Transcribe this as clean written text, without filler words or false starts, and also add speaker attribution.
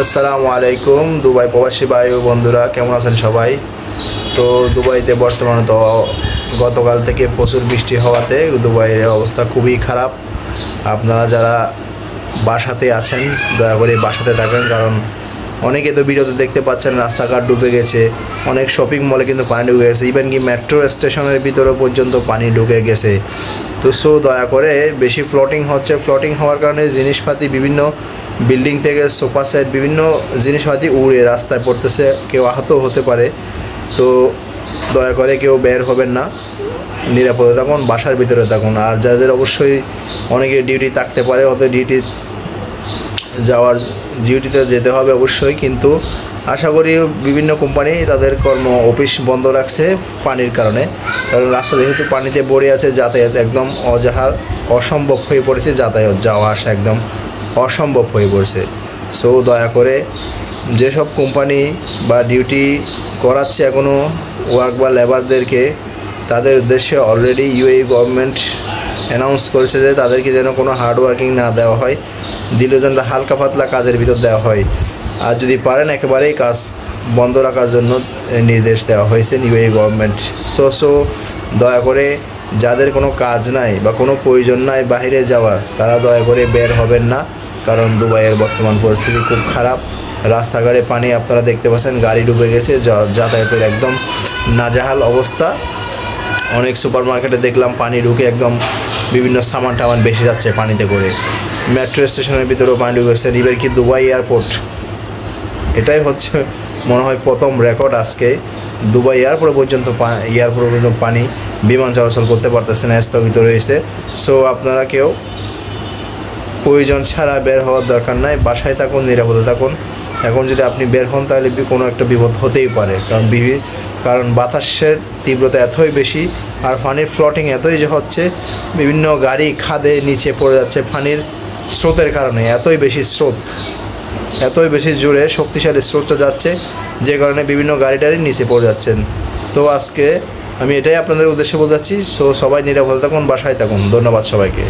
Speaker 1: আসসালামু আলাইকুম দুবাই প্রবাসী ভাই ও বন্ধুরা, কেমন আছেন সবাই? তো দুবাইতে বর্তমানে তো গতকাল থেকে প্রচুর বৃষ্টি হওয়াতে দুবাইয়ের অবস্থা খুবই খারাপ। আপনারা যারা বাসাতে আছেন দয়া করে বাসাতে থাকেন, কারণ অনেকে তো ভিডিওতে দেখতে পাচ্ছেন রাস্তাঘাট ডুবে গেছে, অনেক শপিং মলে কিন্তু পানি ঢুকে গেছে, ইভেন কি মেট্রো স্টেশনের ভিতরে পর্যন্ত পানি ঢুকে গেছে। তো দয়া করে বেশি ফ্লোটিং হচ্ছে, ফ্লোটিং হওয়ার কারণে জিনিসপাতি বিভিন্ন বিল্ডিং থেকে সোফা সেট বিভিন্ন জিনিসপাতি উড়ে রাস্তায় পড়তেছে, কেউ আহত হতে পারে। তো দয়া করে কেউ বের হবেন না, নিরাপদে থাকুন, বাসার ভিতরে থাকুন। আর যাদের অবশ্যই অনেকে ডিউটি থাকতে পারে, ওদের ডিউটিতে যেতে হবে অবশ্যই, কিন্তু আশা করি বিভিন্ন কোম্পানি তাদের অফিস বন্ধ রাখছে পানির কারণে। কারণ রাস্তা যেহেতু পানিতে ভরে আছে, যাতায়াত একদম অসম্ভব হয়ে পড়েছে, যাতায়াত যাওয়া আসা একদম অসম্ভব হয়ে পড়ছে। দয়া করে যেসব কোম্পানি বা ডিউটি করাচ্ছে এখনও ওয়ার্ক বা লেবারদেরকে, তাদের উদ্দেশ্যে অলরেডি ইউএই গভর্নমেন্ট অ্যানাউন্স করেছে যে তাদেরকে যেন কোনো হার্ড ওয়ার্কিং না দেওয়া হয়, দিলেও যেন হালকা পাতলা কাজের ভিতর দেওয়া হয়। আর যদি পারেন একেবারেই কাজ বন্ধ রাখার জন্য নির্দেশ দেওয়া হয়েছে ইউএই গভর্নমেন্ট। দয়া করে যাদের কোনো কাজ নাই বা কোনো প্রয়োজন নাই বাইরে যাওয়ার, তারা দয়া করে বের হবেন না, কারণ দুবাইয়ের বর্তমান পরিস্থিতি খুব খারাপ। রাস্তাঘাটে পানি আপনারা দেখতে পাচ্ছেন, গাড়ি ডুবে গেছে, যাতায়াতের একদম নাজেহাল অবস্থা। অনেক সুপার মার্কেটে দেখলাম পানি ঢুকে একদম বিভিন্ন সামান টামান বেশি যাচ্ছে পানিতে করে। মেট্রো স্টেশনের ভিতরেও পানি ঢুকে গেছে, ইভেন কি দুবাই এয়ারপোর্ট, এটাই হচ্ছে মনে হয় প্রথম রেকর্ড আজকে। দুবাই এয়ারপোর্ট পর্যন্ত পানি, বিমান চলাচল করতে পারতেছে না, স্থগিত রয়েছে। আপনারা কেউ প্রয়োজন ছাড়া বের হওয়ার দরকার নাই, বাসায় থাকুন, নিরাপদে থাকুন। এখন যদি আপনি বের হন তাহলে কোনো একটা বিপদ হতেই পারে, কারণ বাতাসের তীব্রতা এতই বেশি আর পানির ফ্লোটিং এতই যে হচ্ছে, বিভিন্ন গাড়ি খাদে নিচে পড়ে যাচ্ছে পানির স্রোতের কারণে। এতই বেশি জোরে শক্তিশালী স্রোতটা যাচ্ছে, যে কারণে বিভিন্ন গাড়ি নিচে পড়ে যাচ্ছেন। তো আজকে আমি এটাই আপনাদের উদ্দেশ্যে বলতে চাচ্ছি। সবাই নিরাপদে থাকুন, বাসায় থাকুন। ধন্যবাদ সবাইকে।